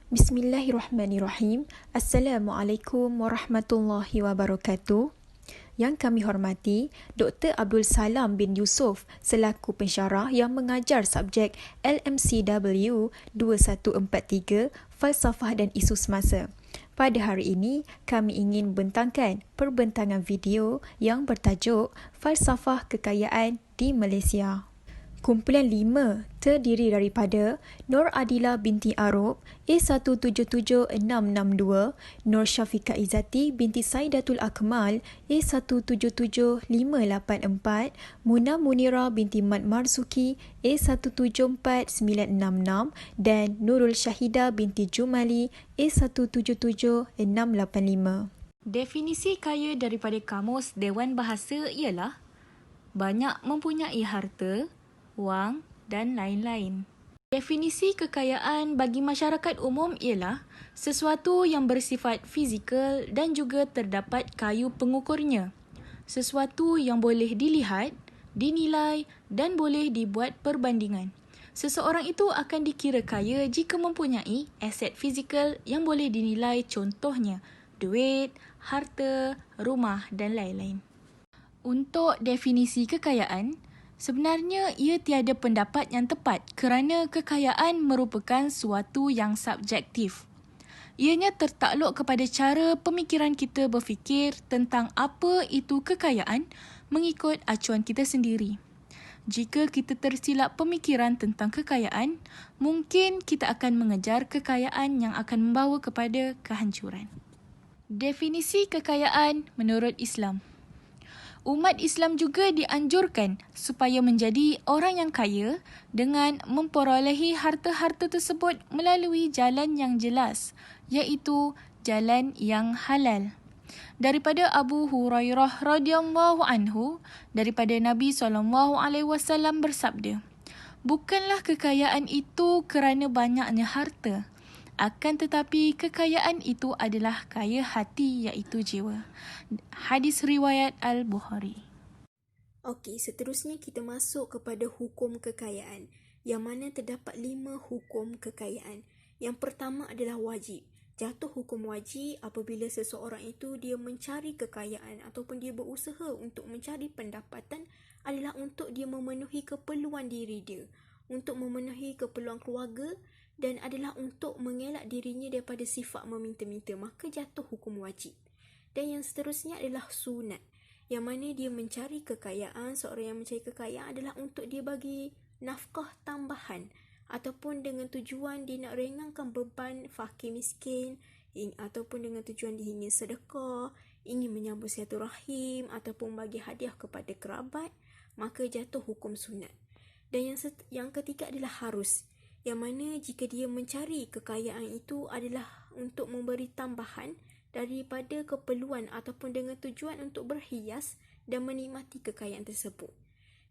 Bismillahirrahmanirrahim. Assalamualaikum warahmatullahi wabarakatuh. Yang kami hormati Dr. Abdul Salam bin Yusof selaku pensyarah yang mengajar subjek LMCW 2143 Falsafah dan Isu Semasa. Pada hari ini, kami ingin membentangkan perbincangan video yang bertajuk Falsafah Kekayaan di Malaysia. Kumpulan 5 terdiri daripada Nur Adila binti Arab A177662, Nur Syafiqah Izzati binti Saidatul Akmal A177584, Muna Munira binti Mat Marzuki A174966 dan Nurul Syahida binti Jumali A177685. Definisi kaya daripada Kamus Dewan Bahasa ialah banyak mempunyai harta, wang dan lain-lain. Definisi kekayaan bagi masyarakat umum ialah sesuatu yang bersifat fizikal dan juga terdapat kayu pengukurnya. Sesuatu yang boleh dilihat, dinilai dan boleh dibuat perbandingan. Seseorang itu akan dikira kaya jika mempunyai aset fizikal yang boleh dinilai, contohnya duit, harta, rumah dan lain-lain. Untuk definisi kekayaan, sebenarnya ia tiada pendapat yang tepat kerana kekayaan merupakan suatu yang subjektif. Ianya tertakluk kepada cara pemikiran kita berfikir tentang apa itu kekayaan mengikut acuan kita sendiri. Jika kita tersilap pemikiran tentang kekayaan, mungkin kita akan mengejar kekayaan yang akan membawa kepada kehancuran. Definisi kekayaan menurut Islam. Umat Islam juga dianjurkan supaya menjadi orang yang kaya dengan memperolehi harta-harta tersebut melalui jalan yang jelas, iaitu jalan yang halal. Daripada Abu Hurairah radhiyallahu anhu, daripada Nabi SAW bersabda, "Bukanlah kekayaan itu kerana banyaknya harta, akan tetapi kekayaan itu adalah kaya hati, iaitu jiwa." Hadis riwayat Al-Bukhari. Okey, seterusnya kita masuk kepada hukum kekayaan, yang mana terdapat 5 hukum kekayaan. Yang pertama adalah wajib. Jatuh hukum wajib apabila seseorang itu dia mencari kekayaan ataupun dia berusaha untuk mencari pendapatan adalah untuk dia memenuhi keperluan diri dia, untuk memenuhi keperluan keluarga dan adalah untuk mengelak dirinya daripada sifat meminta-minta, maka jatuh hukum wajib. Dan yang seterusnya adalah sunat, yang mana dia mencari kekayaan, seorang yang mencari kekayaan adalah untuk dia bagi nafkah tambahan ataupun dengan tujuan dia nak ringankan beban fakir miskin, ataupun dengan tujuan dia ingin sedekah, ingin menyambung silaturahim ataupun bagi hadiah kepada kerabat, maka jatuh hukum sunat. Dan yang ketiga adalah harus, yang mana jika dia mencari kekayaan itu adalah untuk memberi tambahan daripada keperluan ataupun dengan tujuan untuk berhias dan menikmati kekayaan tersebut.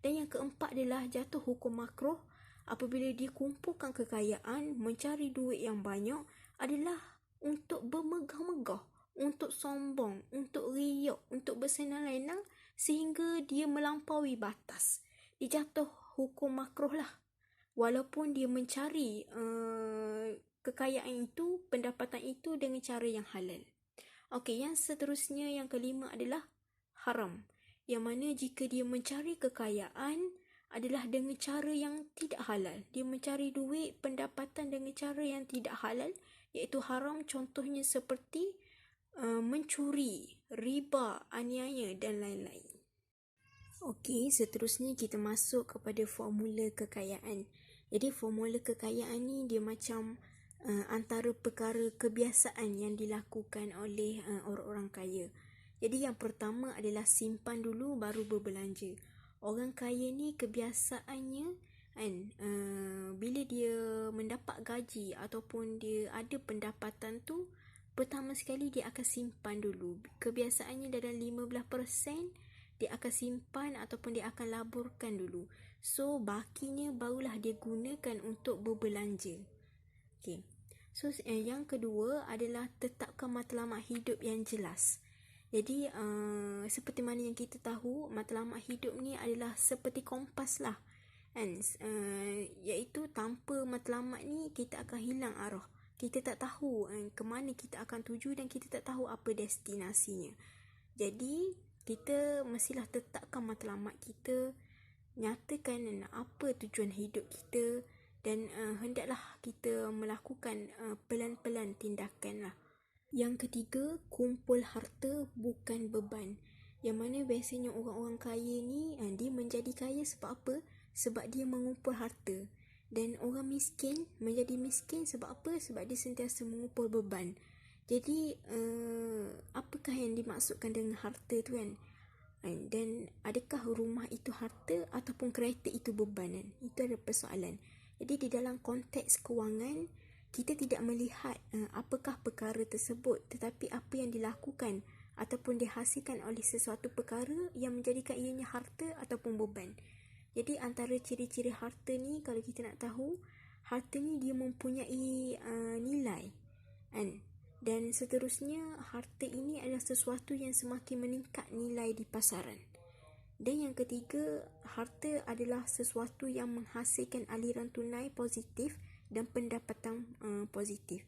Dan yang keempat adalah jatuh hukum makruh apabila dia kumpulkan kekayaan, mencari duit yang banyak adalah untuk bermegah-megah, untuk sombong, untuk riak, untuk bersenang-lenang sehingga dia melampaui batas. Dia jatuh hukum makruh lah. Walaupun dia mencari kekayaan itu, pendapatan itu dengan cara yang halal. Okey, yang seterusnya yang kelima adalah haram. Yang mana jika dia mencari kekayaan adalah dengan cara yang tidak halal. Dia mencari duit, pendapatan dengan cara yang tidak halal, iaitu haram, contohnya seperti mencuri, riba, aniaya dan lain-lain. Okey, seterusnya kita masuk kepada formula kekayaan. Jadi formula kekayaan ni dia macam antara perkara kebiasaan yang dilakukan oleh orang-orang kaya. Jadi yang pertama adalah simpan dulu baru berbelanja. Orang kaya ni kebiasaannya bila dia mendapat gaji ataupun dia ada pendapatan tu, pertama sekali dia akan simpan dulu. Kebiasaannya dalam 15% dia akan simpan ataupun dia akan laburkan dulu. So bakinya barulah dia gunakan untuk berbelanja. Okay. So yang kedua adalah tetapkan matlamat hidup yang jelas. Jadi seperti mana yang kita tahu, matlamat hidup ni adalah seperti kompas lah kan, iaitu tanpa matlamat ni kita akan hilang arah. kita tak tahu ke mana kita akan tuju dan kita tak tahu apa destinasinya. Jadi kita mestilah tetapkan matlamat kita, nyatakan apa tujuan hidup kita, dan hendaklah kita melakukan pelan-pelan tindakan lah. Yang ketiga, kumpul harta bukan beban. Yang mana biasanya orang-orang kaya ni dia menjadi kaya sebab apa? Sebab dia mengumpul harta. Dan orang miskin menjadi miskin sebab apa? Sebab dia sentiasa mengumpul beban. Jadi apakah yang dimaksudkan dengan harta tu kan? Dan adakah rumah itu harta ataupun kereta itu beban kan? Itu adalah persoalan. Jadi di dalam konteks kewangan, kita tidak melihat apakah perkara tersebut, tetapi apa yang dilakukan ataupun dihasilkan oleh sesuatu perkara yang menjadikan ianya harta ataupun beban. Jadi antara ciri-ciri harta ni, kalau kita nak tahu, harta ni dia mempunyai nilai kan? Dan seterusnya, harta ini adalah sesuatu yang semakin meningkat nilai di pasaran. Dan yang ketiga, harta adalah sesuatu yang menghasilkan aliran tunai positif dan pendapatan positif.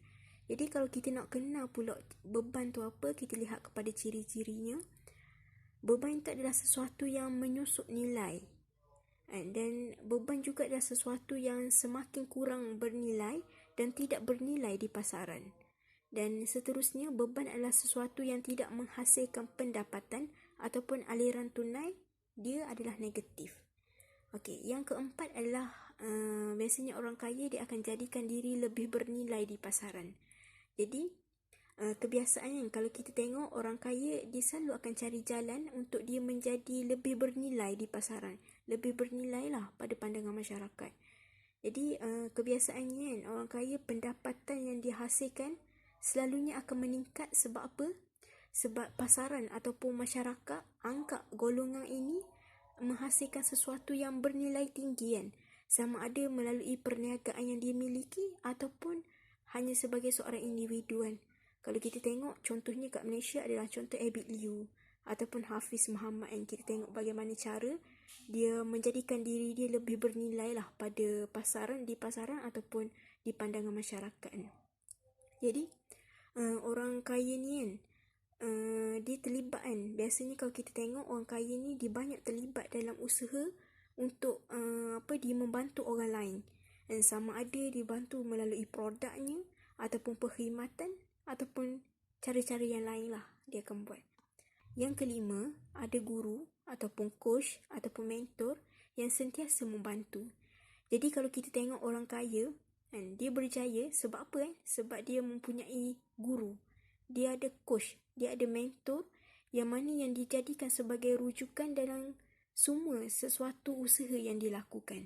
Jadi kalau kita nak kenal pula beban tu apa, kita lihat kepada ciri-cirinya. Beban itu adalah sesuatu yang menyusup nilai. Dan beban juga adalah sesuatu yang semakin kurang bernilai dan tidak bernilai di pasaran. Dan seterusnya, beban adalah sesuatu yang tidak menghasilkan pendapatan ataupun aliran tunai, dia adalah negatif. Okey, yang keempat adalah biasanya orang kaya dia akan jadikan diri lebih bernilai di pasaran. Jadi kebiasaannya kalau kita tengok orang kaya, dia selalu akan cari jalan untuk dia menjadi lebih bernilai di pasaran, lebih bernilai lah pada pandangan masyarakat. Jadi kebiasaannya orang kaya, pendapatan yang dihasilkan selalunya akan meningkat. Sebab apa? Sebab pasaran ataupun masyarakat anggap golongan ini menghasilkan sesuatu yang bernilai tinggi kan, sama ada melalui perniagaan yang dia miliki ataupun hanya sebagai seorang individu kan. Kalau kita tengok contohnya kat Malaysia adalah contoh Abid Liu ataupun Hafiz Muhammad kan. Kita tengok bagaimana cara dia menjadikan diri dia lebih bernilai lah pada pasaran, di pasaran ataupun di pandangan masyarakat kan. Jadi orang kaya ni kan, dia terlibat kan. Biasanya kalau kita tengok orang kaya ni, dia banyak terlibat dalam usaha untuk dia membantu orang lain. Dan sama ada dibantu melalui produknya ataupun perkhidmatan ataupun cara-cara yang lain lah dia akan buat. Yang kelima, ada guru ataupun coach ataupun mentor yang sentiasa membantu. Jadi kalau kita tengok orang kaya kan, dia berjaya sebab apa kan? Sebab dia mempunyai guru, dia ada coach, dia ada mentor yang mana yang dijadikan sebagai rujukan dalam semua sesuatu usaha yang dilakukan.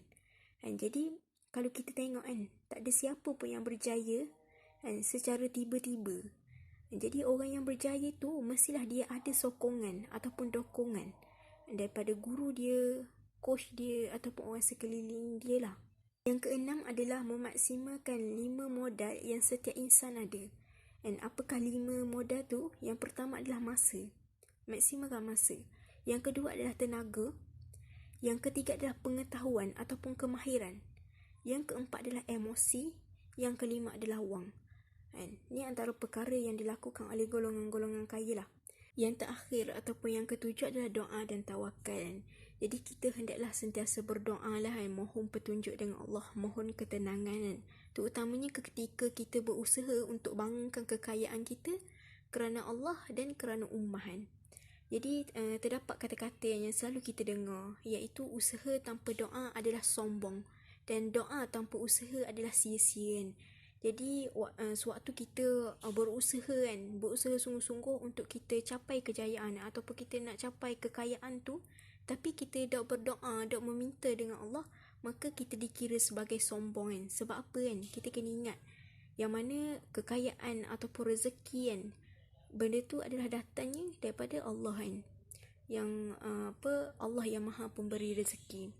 Jadi kalau kita tengok kan, tak ada siapa pun yang berjaya kan secara tiba-tiba. Jadi orang yang berjaya tu mestilah dia ada sokongan ataupun dokongan daripada guru dia, coach dia ataupun orang sekeliling dia lah. Yang keenam adalah memaksimalkan 5 modal yang setiap insan ada. Dan apakah 5 modal tu? Yang pertama adalah masa. Maksimalkan masa. Yang kedua adalah tenaga. Yang ketiga adalah pengetahuan ataupun kemahiran. Yang keempat adalah emosi. Yang kelima adalah wang. Ini antara perkara yang dilakukan oleh golongan-golongan kaya lah. Yang terakhir ataupun yang ketujuh adalah doa dan tawakal. Jadi kita hendaklah sentiasa berdoa lah, mohon petunjuk dengan Allah, mohon ketenangan. Terutamanya ketika kita berusaha untuk bangunkan kekayaan kita kerana Allah dan kerana ummah. Jadi terdapat kata-kata yang selalu kita dengar, iaitu usaha tanpa doa adalah sombong dan doa tanpa usaha adalah sia-sia. Jadi sewaktu kita berusaha sungguh-sungguh untuk kita capai kejayaan ataupun kita nak capai kekayaan tu, tapi kita tak berdoa, tak meminta dengan Allah, maka kita dikira sebagai sombong kan. Sebab apa kan? Kita kena ingat yang mana kekayaan ataupun rezeki kan, benda tu adalah datangnya daripada Allah kan. Yang Allah yang Maha Pemberi rezeki.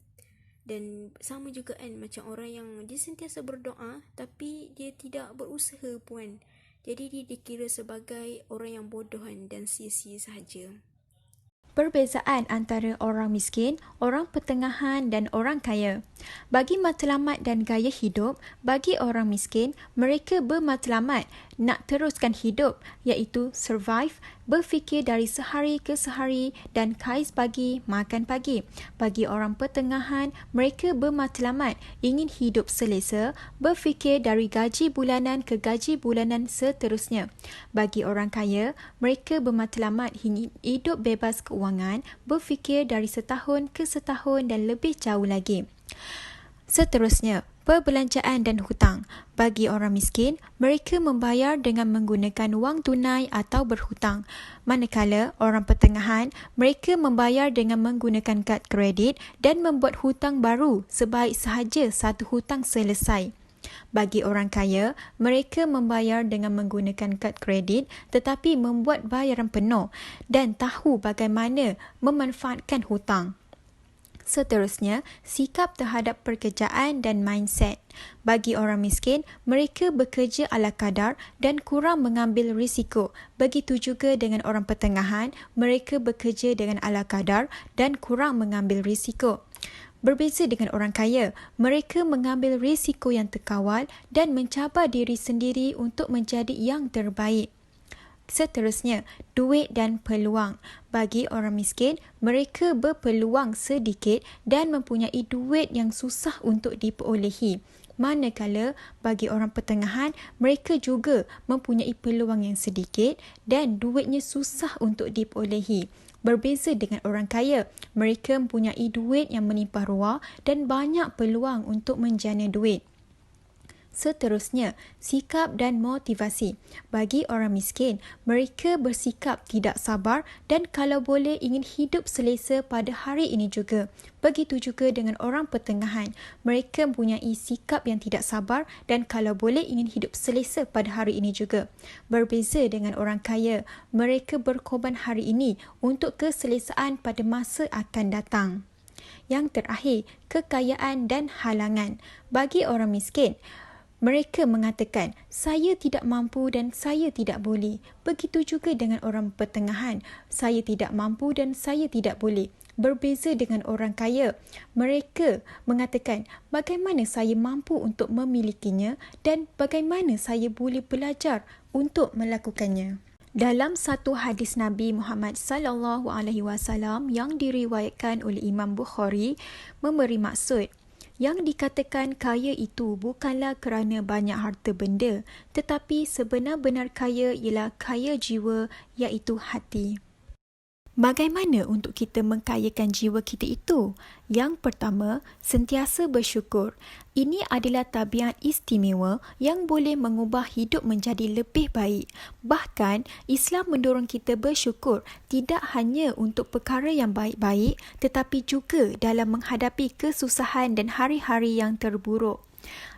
Dan sama juga kan macam orang yang dia sentiasa berdoa tapi dia tidak berusaha pun. Jadi dia dikira sebagai orang yang bodoh kan dan sia-sia sahaja. Perbezaan antara orang miskin, orang pertengahan dan orang kaya. Bagi matlamat dan gaya hidup, bagi orang miskin, mereka bermatlamat nak teruskan hidup iaitu survive, berfikir dari sehari ke sehari dan kais pagi, makan pagi. Bagi orang pertengahan, mereka bermatlamat ingin hidup selesa, berfikir dari gaji bulanan ke gaji bulanan seterusnya. Bagi orang kaya, mereka bermatlamat ingin hidup bebas keuangan, berfikir dari setahun ke setahun dan lebih jauh lagi. Seterusnya, perbelanjaan dan hutang. Bagi orang miskin, mereka membayar dengan menggunakan wang tunai atau berhutang. Manakala orang pertengahan, mereka membayar dengan menggunakan kad kredit dan membuat hutang baru sebaik sahaja satu hutang selesai. Bagi orang kaya, mereka membayar dengan menggunakan kad kredit tetapi membuat bayaran penuh dan tahu bagaimana memanfaatkan hutang. Seterusnya, sikap terhadap pekerjaan dan mindset. Bagi orang miskin, mereka bekerja ala kadar dan kurang mengambil risiko. Begitu juga dengan orang pertengahan, mereka bekerja dengan ala kadar dan kurang mengambil risiko. Berbeza dengan orang kaya, mereka mengambil risiko yang terkawal dan mencabar diri sendiri untuk menjadi yang terbaik. Seterusnya, duit dan peluang. Bagi orang miskin, mereka berpeluang sedikit dan mempunyai duit yang susah untuk diperolehi. Manakala bagi orang pertengahan, mereka juga mempunyai peluang yang sedikit dan duitnya susah untuk diperolehi. Berbeza dengan orang kaya, mereka mempunyai duit yang melimpah ruah dan banyak peluang untuk menjana duit. Seterusnya, sikap dan motivasi. Bagi orang miskin, mereka bersikap tidak sabar dan kalau boleh ingin hidup selesa pada hari ini juga. Begitu juga dengan orang pertengahan. Mereka mempunyai sikap yang tidak sabar dan kalau boleh ingin hidup selesa pada hari ini juga. Berbeza dengan orang kaya, mereka berkorban hari ini untuk keselesaan pada masa akan datang. Yang terakhir, kekayaan dan halangan. Bagi orang miskin, mereka mengatakan, saya tidak mampu dan saya tidak boleh. Begitu juga dengan orang pertengahan, saya tidak mampu dan saya tidak boleh. Berbeza dengan orang kaya, mereka mengatakan, bagaimana saya mampu untuk memilikinya dan bagaimana saya boleh belajar untuk melakukannya. Dalam satu hadis Nabi Muhammad SAW yang diriwayatkan oleh Imam Bukhari memberi maksud, yang dikatakan kaya itu bukanlah kerana banyak harta benda, tetapi sebenar-benar kaya ialah kaya jiwa, iaitu hati. Bagaimana untuk kita mengkayakan jiwa kita itu? Yang pertama, sentiasa bersyukur. Ini adalah tabiat istimewa yang boleh mengubah hidup menjadi lebih baik. Bahkan, Islam mendorong kita bersyukur tidak hanya untuk perkara yang baik-baik, tetapi juga dalam menghadapi kesusahan dan hari-hari yang terburuk.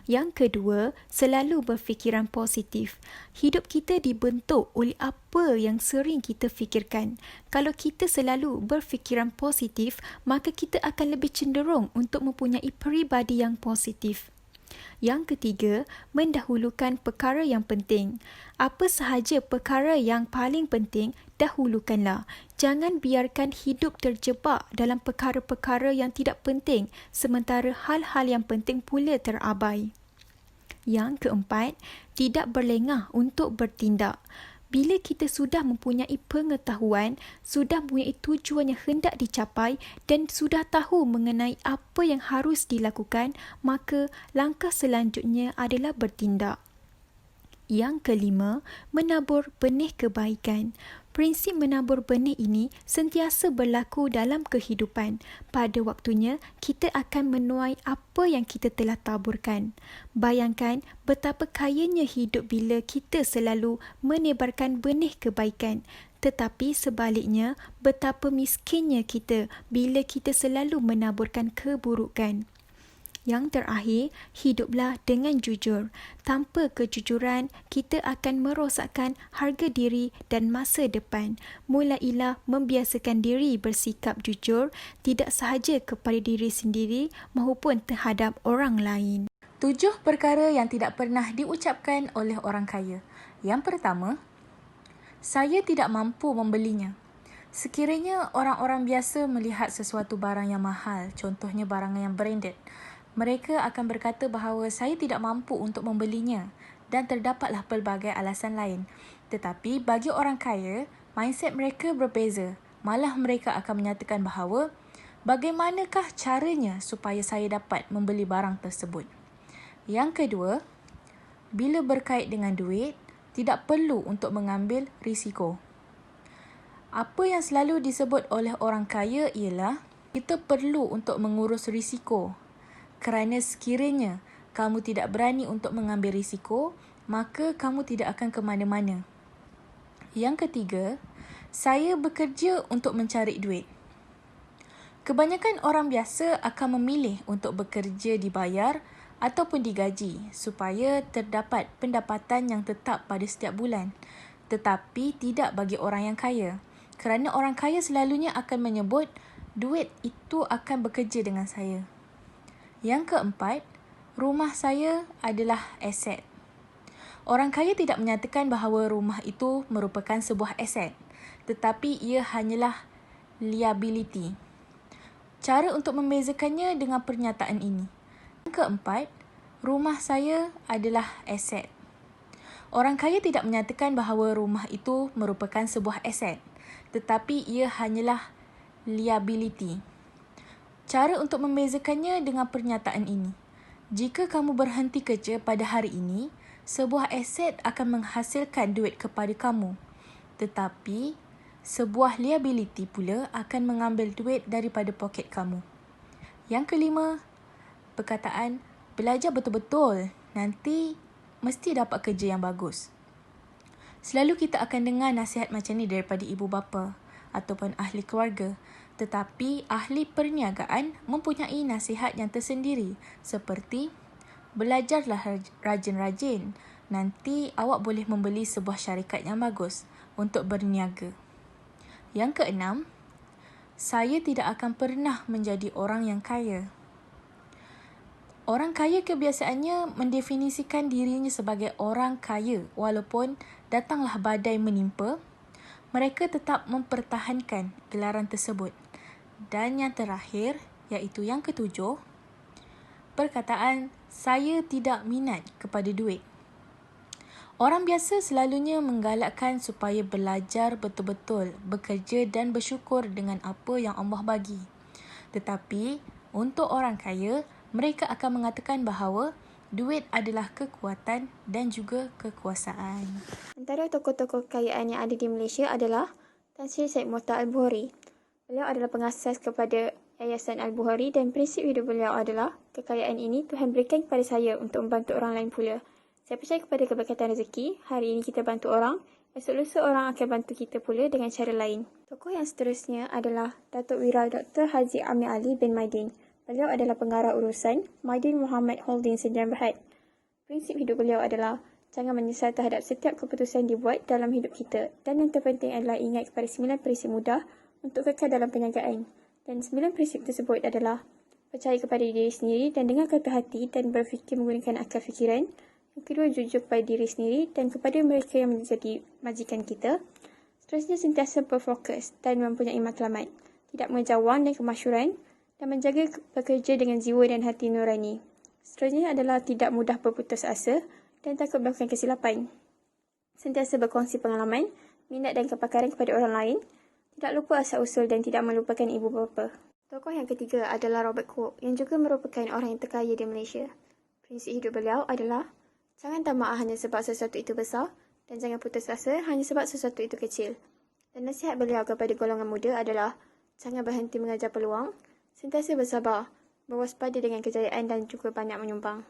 Yang kedua, selalu berfikiran positif. Hidup kita dibentuk oleh apa yang sering kita fikirkan. Kalau kita selalu berfikiran positif, maka kita akan lebih cenderung untuk mempunyai peribadi yang positif. Yang ketiga, mendahulukan perkara yang penting. Apa sahaja perkara yang paling penting, dahulukanlah. Jangan biarkan hidup terjebak dalam perkara-perkara yang tidak penting, sementara hal-hal yang penting pula terabai. Yang keempat, tidak berlengah untuk bertindak. Bila kita sudah mempunyai pengetahuan, sudah mempunyai tujuan yang hendak dicapai dan sudah tahu mengenai apa yang harus dilakukan, maka langkah selanjutnya adalah bertindak. Yang kelima, menabur benih kebaikan. Prinsip menabur benih ini sentiasa berlaku dalam kehidupan. Pada waktunya, kita akan menuai apa yang kita telah taburkan. Bayangkan betapa kayanya hidup bila kita selalu menebarkan benih kebaikan. Tetapi sebaliknya, betapa miskinnya kita bila kita selalu menaburkan keburukan. Yang terakhir, hiduplah dengan jujur. Tanpa kejujuran, kita akan merosakkan harga diri dan masa depan. Mulailah membiasakan diri bersikap jujur, tidak sahaja kepada diri sendiri maupun terhadap orang lain. 7 perkara yang tidak pernah diucapkan oleh orang kaya. Yang pertama, saya tidak mampu membelinya. Sekiranya orang-orang biasa melihat sesuatu barang yang mahal, contohnya barang yang branded, mereka akan berkata bahawa saya tidak mampu untuk membelinya dan terdapatlah pelbagai alasan lain. Tetapi bagi orang kaya, mindset mereka berbeza. Malah mereka akan menyatakan bahawa bagaimanakah caranya supaya saya dapat membeli barang tersebut. Yang kedua, bila berkait dengan duit, tidak perlu untuk mengambil risiko. Apa yang selalu disebut oleh orang kaya ialah kita perlu untuk mengurus risiko. Kerana sekiranya kamu tidak berani untuk mengambil risiko, maka kamu tidak akan ke mana-mana. Yang ketiga, saya bekerja untuk mencari duit. Kebanyakan orang biasa akan memilih untuk bekerja dibayar ataupun digaji supaya terdapat pendapatan yang tetap pada setiap bulan. Tetapi tidak bagi orang yang kaya. Kerana orang kaya selalunya akan menyebut duit itu akan bekerja dengan saya. Yang keempat, rumah saya adalah aset. Orang kaya tidak menyatakan bahawa rumah itu merupakan sebuah aset, tetapi ia hanyalah liability. Cara untuk membezakannya dengan pernyataan ini. Yang keempat, rumah saya adalah aset. Orang kaya tidak menyatakan bahawa rumah itu merupakan sebuah aset, tetapi ia hanyalah liability. Cara untuk membezakannya dengan pernyataan ini. Jika kamu berhenti kerja pada hari ini, sebuah aset akan menghasilkan duit kepada kamu. Tetapi, sebuah liability pula akan mengambil duit daripada poket kamu. Yang kelima, perkataan belajar betul-betul, nanti mesti dapat kerja yang bagus. Selalu kita akan dengar nasihat macam ni daripada ibu bapa ataupun ahli keluarga. Tetapi ahli perniagaan mempunyai nasihat yang tersendiri seperti belajarlah rajin-rajin. Nanti awak boleh membeli sebuah syarikat yang bagus untuk berniaga. Yang keenam, saya tidak akan pernah menjadi orang yang kaya. Orang kaya kebiasaannya mendefinisikan dirinya sebagai orang kaya walaupun datanglah badai menimpa, mereka tetap mempertahankan gelaran tersebut. Dan yang terakhir, iaitu yang ketujuh, perkataan saya tidak minat kepada duit. Orang biasa selalunya menggalakkan supaya belajar betul-betul, bekerja dan bersyukur dengan apa yang Allah bagi. Tetapi, untuk orang kaya, mereka akan mengatakan bahawa duit adalah kekuatan dan juga kekuasaan. Antara tokoh-tokoh kekayaan yang ada di Malaysia adalah Tan Sri Syed Mokhtar Al-Bukhari. Beliau adalah pengasas kepada Yayasan Al-Bukhari dan prinsip hidup beliau adalah kekayaan ini Tuhan berikan kepada saya untuk membantu orang lain pula. Saya percaya kepada keberkatan rezeki. Hari ini kita bantu orang, esok lusa orang akan bantu kita pula dengan cara lain. Tokoh yang seterusnya adalah Datuk Wiral Dr. Haji Amir Ali bin Maidin. Beliau adalah pengarah urusan Maidin Muhammad Holding Sdn Bhd. Prinsip hidup beliau adalah jangan menyesal terhadap setiap keputusan dibuat dalam hidup kita. Dan yang terpenting adalah ingat kepada 9 prinsip mudah untuk kekal dalam perniagaan. Dan 9 prinsip tersebut adalah percaya kepada diri sendiri dan dengar kata hati dan berfikir menggunakan akal fikiran. Yang kedua, jujur kepada diri sendiri dan kepada mereka yang menjadi majikan kita. Seterusnya, sentiasa berfokus dan mempunyai matlamat. Tidak mengejar wang dan kemasyhuran dan menjaga bekerja dengan jiwa dan hati nurani. Seterusnya adalah tidak mudah berputus asa dan takut melakukan kesilapan. Sentiasa berkongsi pengalaman, minat dan kepakaran kepada orang lain. Tidak lupa asal-usul dan tidak melupakan ibu bapa. Tokoh yang ketiga adalah Robert Cook yang juga merupakan orang yang terkaya di Malaysia. Prinsip hidup beliau adalah jangan tamak hanya sebab sesuatu itu besar dan jangan putus asa hanya sebab sesuatu itu kecil. Dan nasihat beliau kepada golongan muda adalah jangan berhenti mengejar peluang, sentiasa bersabar, berwaspada dengan kejayaan dan juga banyak menyumbang.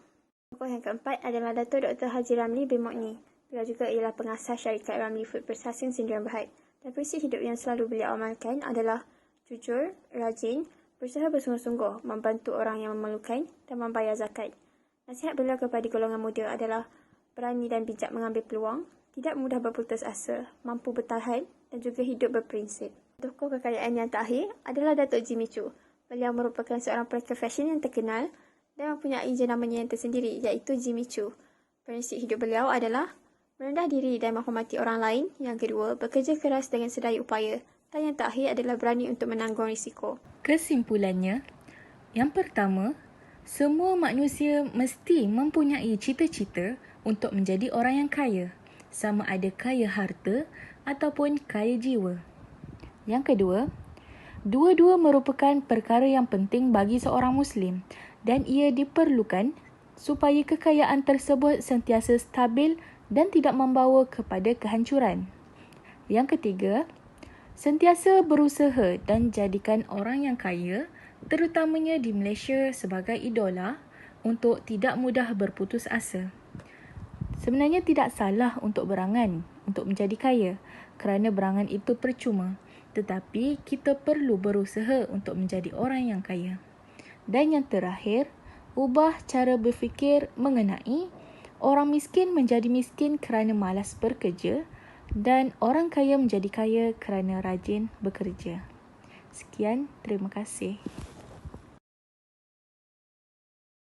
Tokoh yang keempat adalah Datuk Dr. Haji Ramli bin Mokni. Beliau juga ialah pengasas syarikat Ramli Food Processing Sdn Bhd. Dan prinsip hidup yang selalu beliau amalkan adalah jujur, rajin, berusaha bersungguh-sungguh, membantu orang yang memerlukan dan membayar zakat. Nasihat beliau kepada golongan muda adalah berani dan bijak mengambil peluang, tidak mudah berputus asa, mampu bertahan dan juga hidup berprinsip. Tokoh kekayaan yang terakhir adalah Datuk Jimmy Choo. Beliau merupakan seorang pelakon fashion yang terkenal dan mempunyai jenamanya yang tersendiri iaitu Jimmy Choo. Prinsip hidup beliau adalah merendah diri dan menghormati orang lain. Yang kedua, bekerja keras dengan sedaya upaya. Dan yang terakhir adalah berani untuk menanggung risiko. Kesimpulannya, yang pertama, semua manusia mesti mempunyai cita-cita untuk menjadi orang yang kaya, sama ada kaya harta ataupun kaya jiwa. Yang kedua, dua-dua merupakan perkara yang penting bagi seorang Muslim dan ia diperlukan supaya kekayaan tersebut sentiasa stabil dan tidak membawa kepada kehancuran. Yang ketiga, sentiasa berusaha dan jadikan orang yang kaya, terutamanya di Malaysia, sebagai idola untuk tidak mudah berputus asa. Sebenarnya tidak salah untuk berangan untuk menjadi kaya kerana berangan itu percuma, tetapi kita perlu berusaha untuk menjadi orang yang kaya. Dan yang terakhir, ubah cara berfikir mengenai orang miskin menjadi miskin kerana malas bekerja dan orang kaya menjadi kaya kerana rajin bekerja. Sekian, terima kasih.